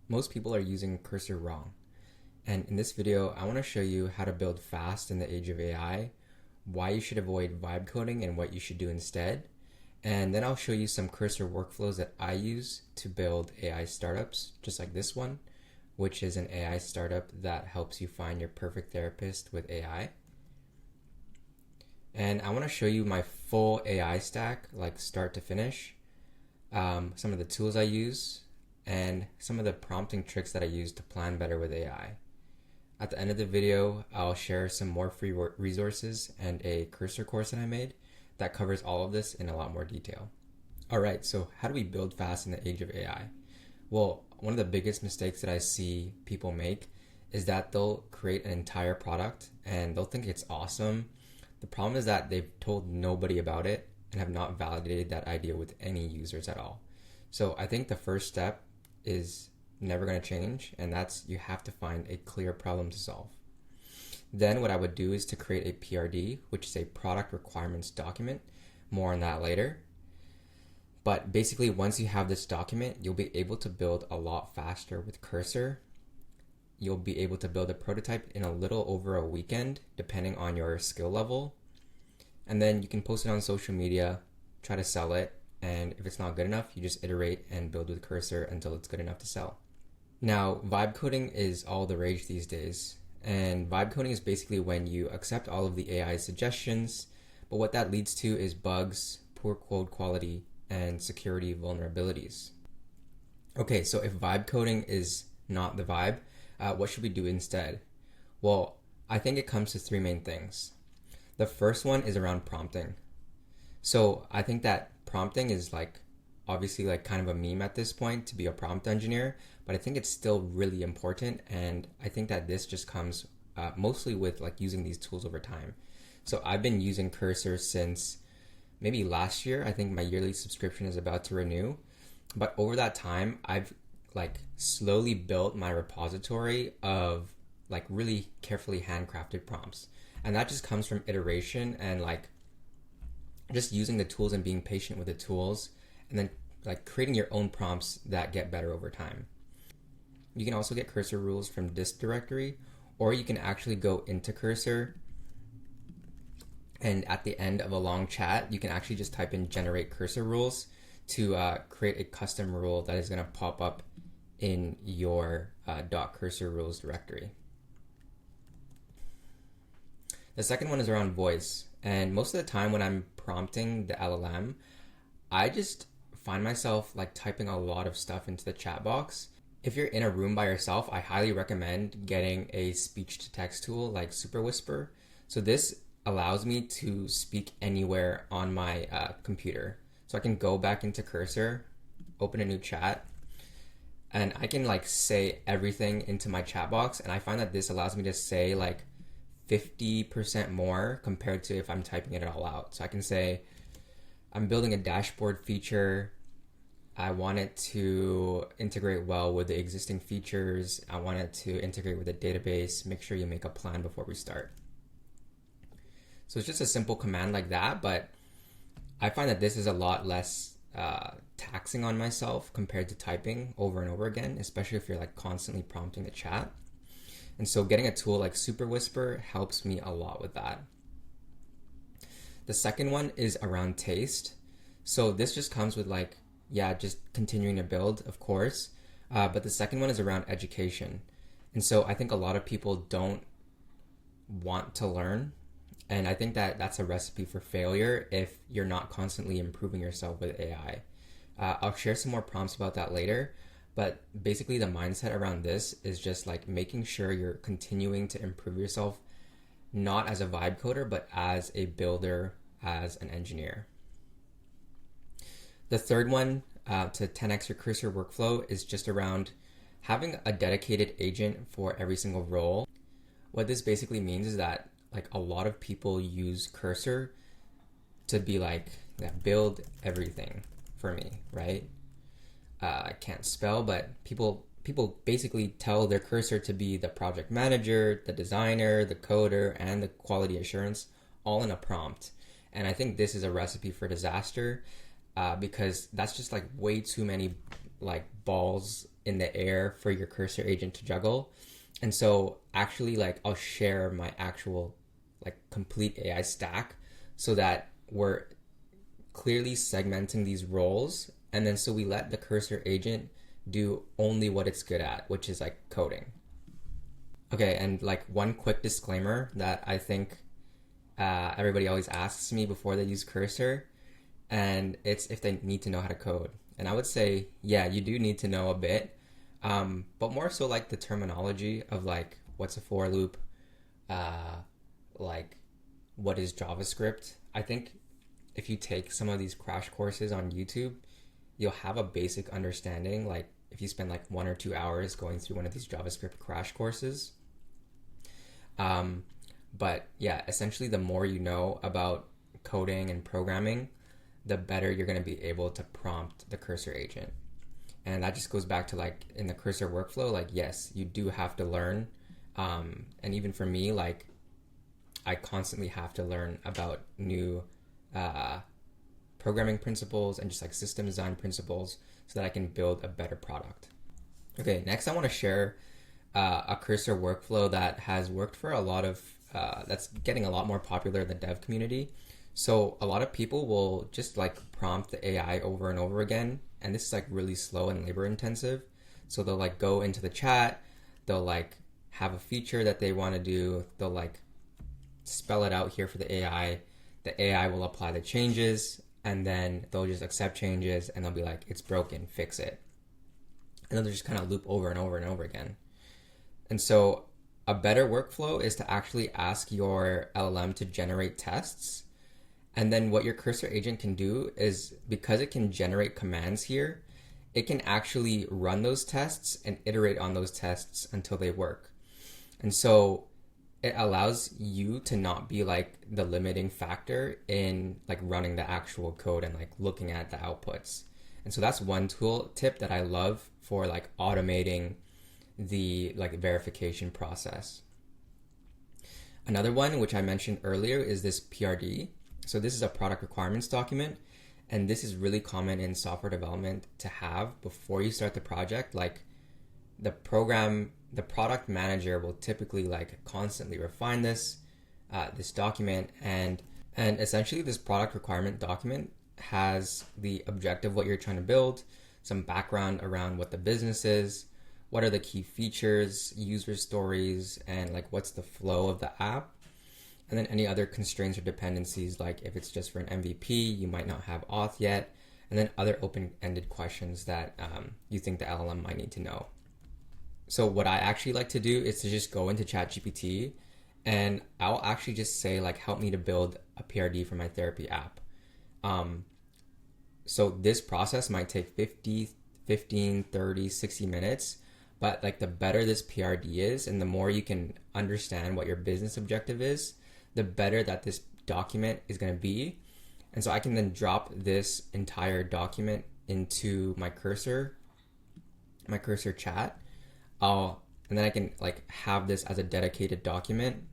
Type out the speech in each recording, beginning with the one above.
Most people are using Cursor wrong. And in this video, I want to show you how to build fast in the age of AI, why you should avoid vibe coding and what you should do instead. And then I'll show you some Cursor workflows that I use to build AI startups, just like this one, which is an AI startup that helps you find your perfect therapist with AI. And I want to show you my full AI stack, like start to finish, some of the tools I use, and some of the prompting tricks that I use to plan better with AI. At the end of the video, I'll share some more free resources and a Cursor course that I made that covers all of this in a lot more detail. All right, so how do we build fast in the age of AI? Well, one of the biggest mistakes that I see people make is that they'll create an entire product and they'll think it's awesome. The problem is that they've told nobody about it and have not validated that idea with any users at all. So I think the first step is never going to change, and that's you have to find a clear problem to solve. Then what I would do is to create a PRD, which is a product requirements document. More on that later. But basically, once you have this document, you'll be able to build a lot faster with Cursor. You'll be able to build a prototype in a little over a weekend, depending on your skill level. And then you can post it on social media, try to sell it, and if it's not good enough, you just iterate and build with Cursor until it's good enough to sell. Now, vibe coding is all the rage these days. And vibe coding is basically when you accept all of the AI suggestions, but what that leads to is bugs, poor code quality, and security vulnerabilities. Okay, so if vibe coding is not the vibe, what should we do instead? Well, I think it comes to three main things. The first one is around prompting. So I think that prompting is obviously kind of a meme at this point to be a prompt engineer, but I think it's still really important, and I think that this just comes mostly with using these tools over time. So I've been using Cursor since maybe last year. I think my yearly subscription is about to renew, but over that time I've slowly built my repository of really carefully handcrafted prompts, and that just comes from iteration and just using the tools and being patient with the tools, and then creating your own prompts that get better over time. You can also get Cursor rules from disk directory, or you can actually go into Cursor, and at the end of a long chat, you can actually just type in generate Cursor rules to create a custom rule that is going to pop up in your .cursor rules directory. The second one is around voice, and most of the time when I'm prompting the LLM, I just find myself typing a lot of stuff into the chat box. If you're in a room by yourself, I highly recommend getting a speech-to-text tool like Super Whisper. So this allows me to speak anywhere on my computer. So I can go back into Cursor, open a new chat, and I can say everything into my chat box, and I find that this allows me to say 50% more compared to if I'm typing it all out. So I can say, I'm building a dashboard feature. I want it to integrate well with the existing features. I want it to integrate with the database. Make sure you make a plan before we start. So it's just a simple command like that, but I find that this is a lot less taxing on myself compared to typing over and over again, especially if you're constantly prompting the chat. And so getting a tool like Super Whisper helps me a lot with that. The second one is around taste. So this just comes with just continuing to build, of course. But the second one is around education. And so I think a lot of people don't want to learn. And I think that that's a recipe for failure if you're not constantly improving yourself with AI. I'll share some more prompts about that later. But basically the mindset around this is just making sure you're continuing to improve yourself, not as a vibe coder, but as a builder, as an engineer. The third one to 10x your Cursor workflow is just around having a dedicated agent for every single role. What this basically means is that a lot of people use Cursor to be build everything for me, right? I can't spell, but people basically tell their Cursor to be the project manager, the designer, the coder, and the quality assurance all in a prompt. And I think this is a recipe for disaster because that's just way too many like balls in the air for your cursor agent to juggle. And so actually, like, I'll share my actual like complete AI stack so that we're clearly segmenting these roles. And then so we let the cursor agent do only what it's good at, which is like coding. Okay, and like one quick disclaimer that I think everybody always asks me before they use cursor, and it's if they need to know how to code. And I would say, yeah, you do need to know a bit, but more so like the terminology of like what's a for loop, like what is JavaScript. I think if you take some of these crash courses on YouTube, you'll have a basic understanding. Like if you spend like 1 or 2 hours going through one of these JavaScript crash courses. But yeah, essentially the more you know about coding and programming, the better you're going to be able to prompt the cursor agent. And that just goes back to like in the cursor workflow, like, yes, you do have to learn. And even for me, like I constantly have to learn about new programming principles and just like system design principles so that I can build a better product. Okay, next I want to share a cursor workflow that has worked for a lot of, that's getting a lot more popular in the dev community. So a lot of people will just like prompt the AI over and over again. And this is like really slow and labor intensive. So they'll like go into the chat, they'll like have a feature that they want to do, they'll like spell it out here for the AI. The AI will apply the changes, and then they'll just accept changes and they'll be like, it's broken, fix it. And then they'll just kind of loop over and over and over again. And so a better workflow is to actually ask your LLM to generate tests. And then what your cursor agent can do is, because it can generate commands here, it can actually run those tests and iterate on those tests until they work. And so it allows you to not be like the limiting factor in like running the actual code and like looking at the outputs. And so that's one tool tip that I love for like automating the like verification process. Another one, which I mentioned earlier, is this PRD. So this is a product requirements document, and this is really common in software development to have before you start the project. Like the product manager will typically like constantly refine this document, and essentially this product requirement document has the objective, what you're trying to build, some background around what the business is, what are the key features, user stories, and like what's the flow of the app. And then any other constraints or dependencies, like if it's just for an MVP, you might not have auth yet. And then other open-ended questions that you think the LLM might need to know. So what I actually like to do is to just go into ChatGPT and I'll actually just say like, help me to build a PRD for my therapy app. So this process might take 15, 30, 60 minutes. But like the better this PRD is and the more you can understand what your business objective is, the better that this document is going to be. And so I can then drop this entire document into my cursor chat. And then I can like have this as a dedicated document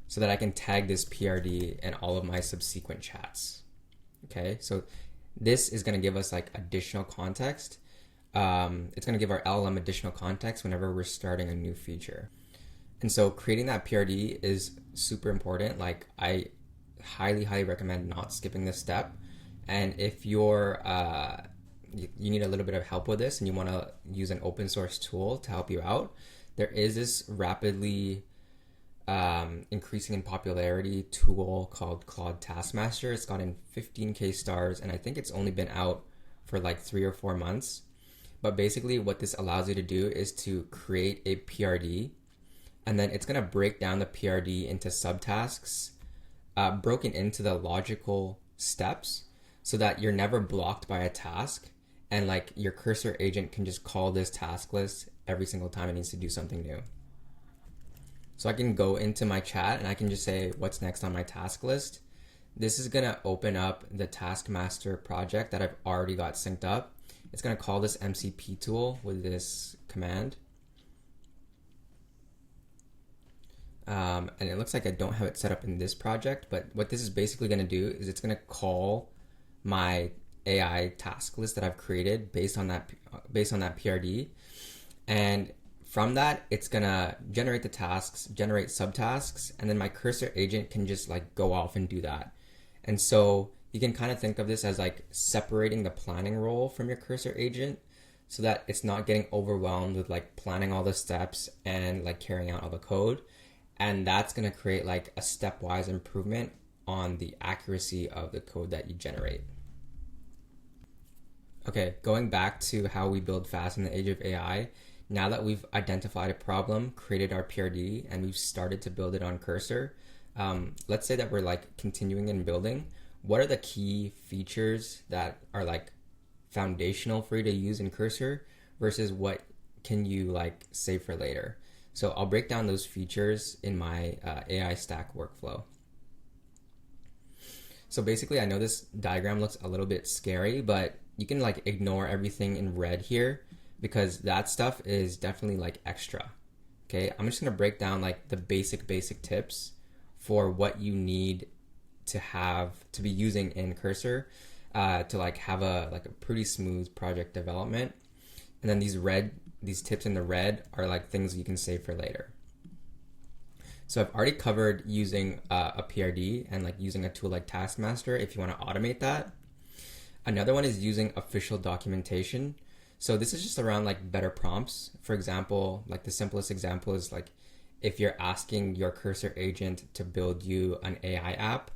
so that I can tag this PRD in all of my subsequent chats. Okay, so this is going to give us like additional context. It's going to give our LLM additional context whenever we're starting a new feature. And so creating that PRD is super important. Like I highly recommend not skipping this step. And if you're, you need a little bit of help with this and you want to use an open source tool to help you out, there is this rapidly increasing in popularity tool called Claude Taskmaster. It's gotten 15K stars, and I think it's only been out for like 3 or 4 months. But basically what this allows you to do is to create a PRD, and then it's going to break down the PRD into subtasks, broken into the logical steps so that you're never blocked by a task, and like your cursor agent can just call this task list every single time it needs to do something new. So I can go into my chat and I can just say, what's next on my task list? This is going to open up the Taskmaster project that I've already got synced up. It's going to call this MCP tool with this command. And it looks like I don't have it set up in this project, but what this is basically going to do is it's going to call my AI task list that I've created based on that PRD. And from that, it's gonna generate the tasks, generate subtasks, and then my cursor agent can just like go off and do that. And so you can kind of think of this as like separating the planning role from your cursor agent so that it's not getting overwhelmed with like planning all the steps and like carrying out all the code. And that's gonna create like a stepwise improvement on the accuracy of the code that you generate. Okay, going back to how we build fast in the age of AI, now that we've identified a problem, created our PRD, and we've started to build it on Cursor, let's say that we're like continuing and building. What are the key features that are like foundational for you to use in Cursor versus what can you like save for later? So I'll break down those features in my AI stack workflow. So basically, I know this diagram looks a little bit scary, but you can like ignore everything in red here because that stuff is definitely like extra. Okay, I'm just gonna break down like the basic tips for what you need to have to be using in Cursor to like have a pretty smooth project development. And then these tips in the red are like things you can save for later. So I've already covered using a PRD and like using a tool like Taskmaster if you want to automate that. Another one is using official documentation. So this is just around like better prompts. For example, like the simplest example is like if you're asking your Cursor agent to build you an AI app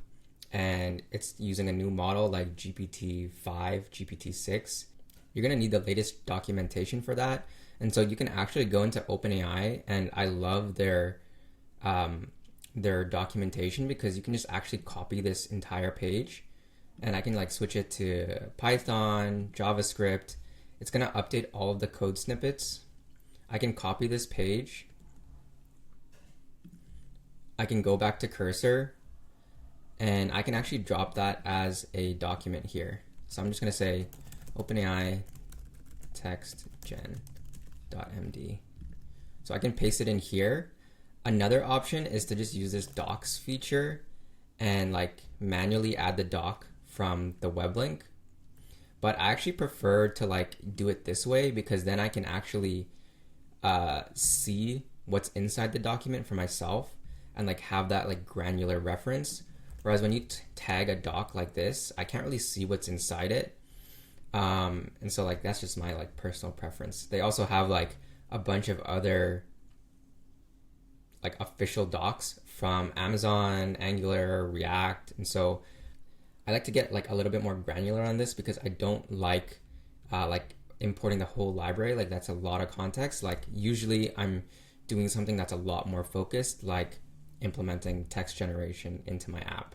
and it's using a new model like GPT-5, GPT-6, you're going to need the latest documentation for that. And so you can actually go into OpenAI, and I love their documentation because you can just actually copy this entire page, and I can like switch it to Python, JavaScript. It's going to update all of the code snippets. I can copy this page. I can go back to Cursor, and I can actually drop that as a document here. So I'm just going to say OpenAI text gen.md. So I can paste it in here. Another option is to just use this docs feature and like manually add the doc from the web link. But I actually prefer to like do it this way because then I can actually see what's inside the document for myself and like have that like granular reference. Whereas when you tag a doc like this, I can't really see what's inside it. And so like that's just my like personal preference. They also have like a bunch of other like official docs from Amazon, Angular, React. And so I like to get like a little bit more granular on this because I don't like importing the whole library. Like that's a lot of context. Like usually I'm doing something that's a lot more focused, like implementing text generation into my app.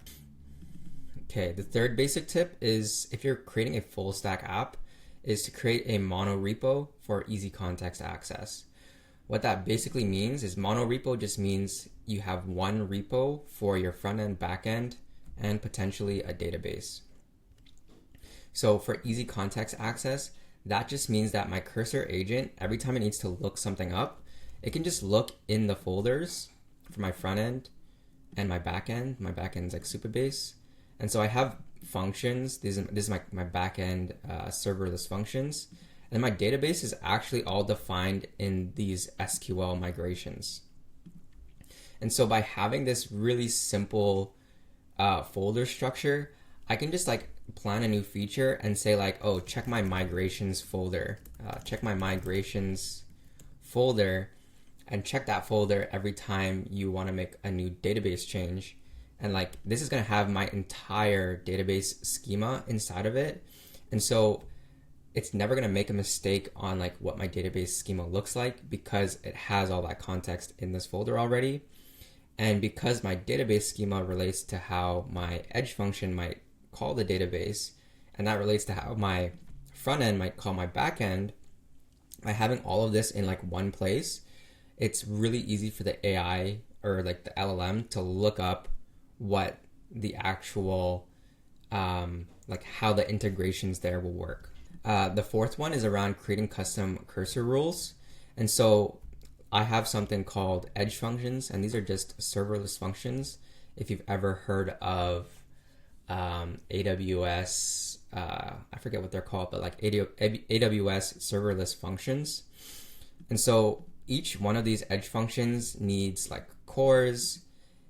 Okay, the third basic tip is if you're creating a full stack app is to create a mono repo for easy context access. What that basically means is mono repo just means you have one repo for your front end, back end, and potentially a database. So for easy context access, that just means that my Cursor agent, every time it needs to look something up, it can just look in the folders for my front end and my back end. My back end is like Supabase. And so I have functions. This is my back end serverless functions. And my database is actually all defined in these SQL migrations. And so by having this really simple folder structure, I can just like plan a new feature and say like, oh, check my migrations folder, and check that folder every time you want to make a new database change. And like this is going to have my entire database schema inside of it. And so it's never going to make a mistake on like what my database schema looks like because it has all that context in this folder already. And because my database schema relates to how my edge function might call the database, and that relates to how my front end might call my back end, by having all of this in like one place, it's really easy for the AI or like the LLM to look up what the actual, like how the integrations there will work. The fourth one is around creating custom cursor rules. And so I have something called edge functions, and these are just serverless functions. If you've ever heard of AWS I forget what they're called, but like AWS serverless functions. And so each one of these edge functions needs like cores.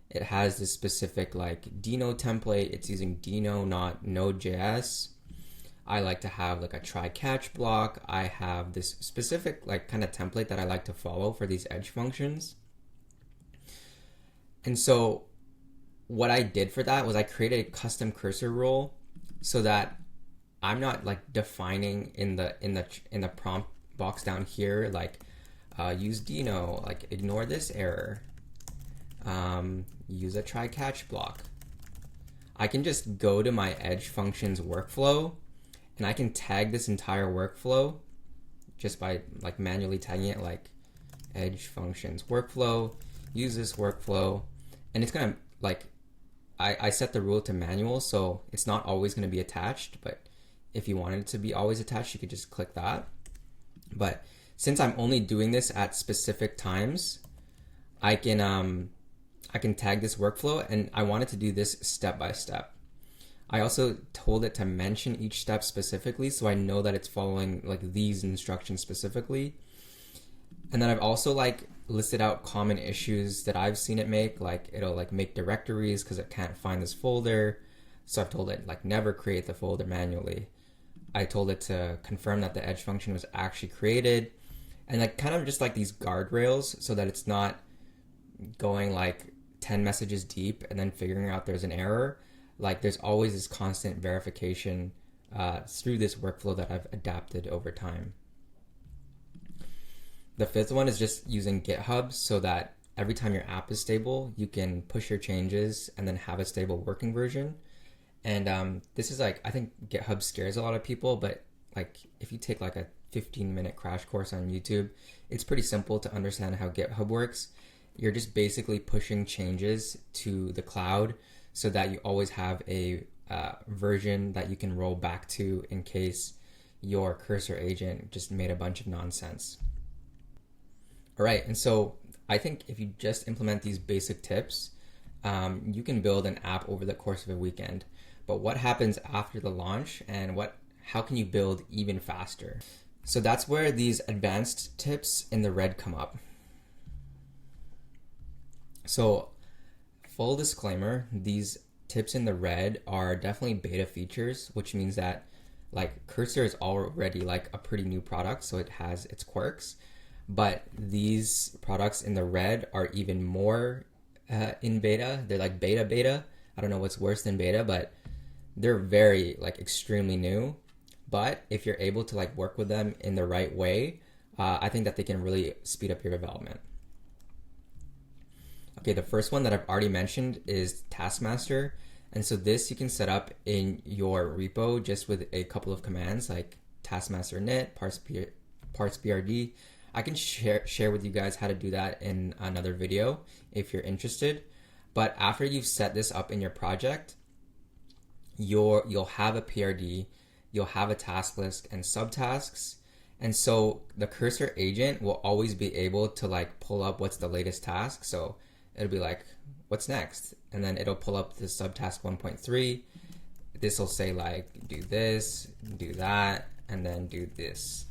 It has this specific like Deno template. It's using Deno, not Node.js. I like to have like a try catch block. I have this specific like kind of template that I like to follow for these edge functions. And so what I did for that was I created a custom cursor rule so that I'm not like defining in the prompt box down here like use Deno, like ignore this error, use a try catch block. I can just go to my edge functions workflow and I can tag this entire workflow just by like manually tagging it like edge functions workflow, use this workflow, and it's gonna like I set the rule to manual, so it's not always going to be attached, but if you wanted it to be always attached, you could just click that. But since I'm only doing this at specific times, I can tag this workflow, and I wanted to do this step by step. I also told it to mention each step specifically, so I know that it's following like these instructions specifically. And then I've also like listed out common issues that I've seen it make, like it'll like make directories because it can't find this folder. So I've told it like never create the folder manually. I told it to confirm that the edge function was actually created, and like kind of just like these guardrails so that it's not going like 10 messages deep and then figuring out there's an error. Like there's always this constant verification through this workflow that I've adapted over time. The fifth one is just using GitHub so that every time your app is stable, you can push your changes and then have a stable working version. And this is like, I think GitHub scares a lot of people, but like if you take like a 15-minute crash course on YouTube, it's pretty simple to understand how GitHub works. You're just basically pushing changes to the cloud so that you always have a version that you can roll back to in case your cursor agent just made a bunch of nonsense. All right, and so I think if you just implement these basic tips, you can build an app over the course of a weekend. But what happens after the launch, and how can you build even faster? So that's where these advanced tips in the red come up. So full disclaimer, these tips in the red are definitely beta features, which means that like Cursor is already like a pretty new product, so it has its quirks. But these products in the red are even more in beta. They're like beta. I don't know what's worse than beta, but they're very like extremely new. But if you're able to like work with them in the right way, I think that they can really speed up your development. Okay, the first one that I've already mentioned is Taskmaster. And so this you can set up in your repo just with a couple of commands like taskmaster init, parse brd. I can share with you guys how to do that in another video if you're interested. But after you've set this up in your project, you'll have a PRD, you'll have a task list and subtasks. And so the cursor agent will always be able to like pull up what's the latest task. So it'll be like, what's next? And then it'll pull up the subtask 1.3. This will say like, do this, do that, and then do this.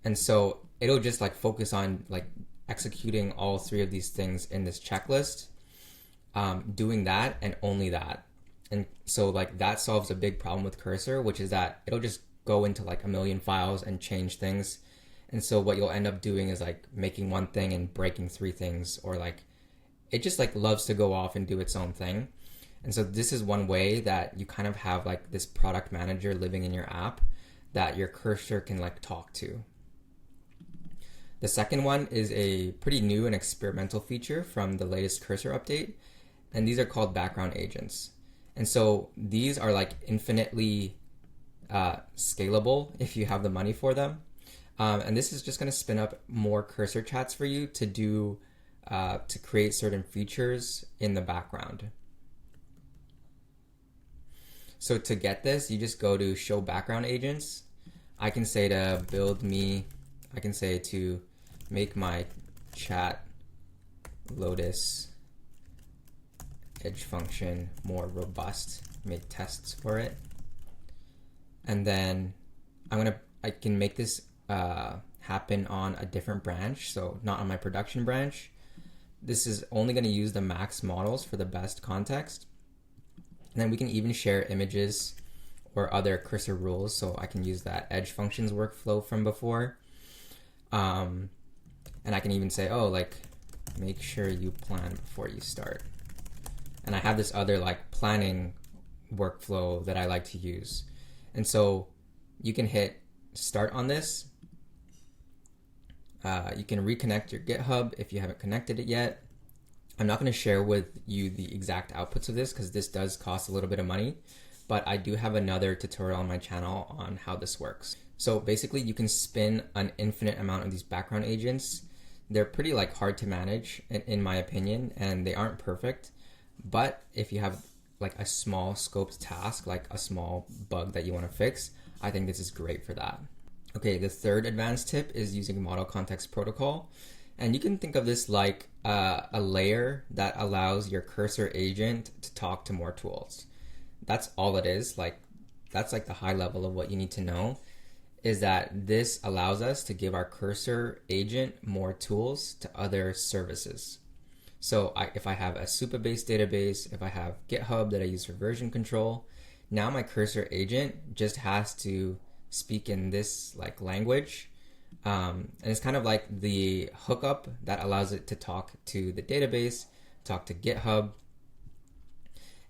And so it'll just like focus on like executing all three of these things in this checklist, doing that and only that. And so like that solves a big problem with Cursor, which is that it'll just go into like a million files and change things. And so what you'll end up doing is like making one thing and breaking three things, or like it just like loves to go off and do its own thing. And so this is one way that you kind of have like this product manager living in your app that your cursor can like talk to. The second one is a pretty new and experimental feature from the latest Cursor update, and these are called background agents. And so these are like infinitely scalable if you have the money for them. And this is just going to spin up more cursor chats for you to do to create certain features in the background. So to get this, you just go to show background agents. I can say to I can say to make my chat Lotus edge function more robust, make tests for it. and then I can make this happen on a different branch, so not on my production branch. This is only going to use the max models for the best context. And then we can even share images or other cursor rules, so I can use that edge functions workflow from before. And I can even say, oh, like, make sure you plan before you start. And I have this other like planning workflow that I like to use. And so you can hit start on this. You can reconnect your GitHub if you haven't connected it yet. I'm not going to share with you the exact outputs of this because this does cost a little bit of money, but I do have another tutorial on my channel on how this works. So basically you can spin an infinite amount of these background agents. They're pretty like hard to manage in my opinion, and they aren't perfect. But if you have like a small scoped task, like a small bug that you want to fix, I think this is great for that. Okay, the third advanced tip is using Model Context Protocol. And you can think of this like a layer that allows your cursor agent to talk to more tools. That's all it is. Like, that's like the high level of what you need to know, is that this allows us to give our cursor agent more tools to other services. So if I have a Supabase database, if I have GitHub that I use for version control, now my cursor agent just has to speak in this like language. And it's kind of like the hookup that allows it to talk to the database, talk to GitHub,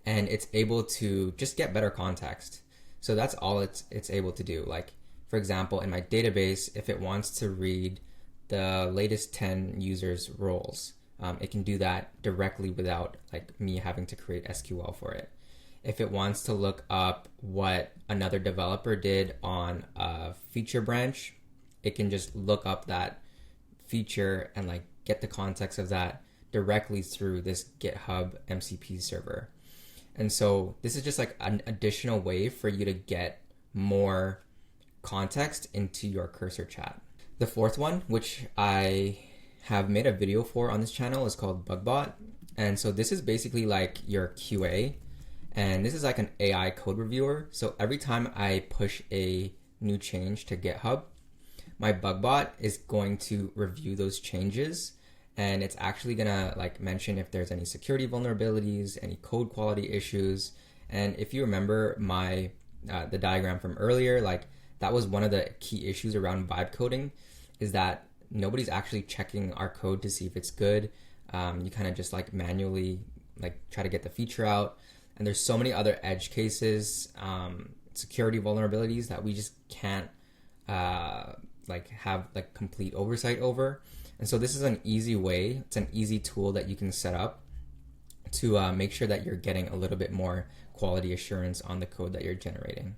and it's able to just get better context. So that's all it's able to do. Like, for example, in my database, if it wants to read the latest 10 users' roles, it can do that directly without like me having to create SQL for it. If it wants to look up what another developer did on a feature branch, it can just look up that feature and like get the context of that directly through this GitHub MCP server. And so this is just like an additional way for you to get more context into your cursor chat. The fourth one, which I have made a video for on this channel, is called BugBot. And so this is basically like your QA. And this is like an AI code reviewer. So every time I push a new change to GitHub, my BugBot is going to review those changes, and it's actually gonna like mention if there's any security vulnerabilities, any code quality issues. And if you remember my the diagram from earlier, like that was one of the key issues around vibe coding, is that nobody's actually checking our code to see if it's good. You kind of just like manually like try to get the feature out, and there's so many other edge cases, security vulnerabilities that we just can't like have like complete oversight over. And so this is an easy way, it's an easy tool that you can set up to make sure that you're getting a little bit more quality assurance on the code that you're generating.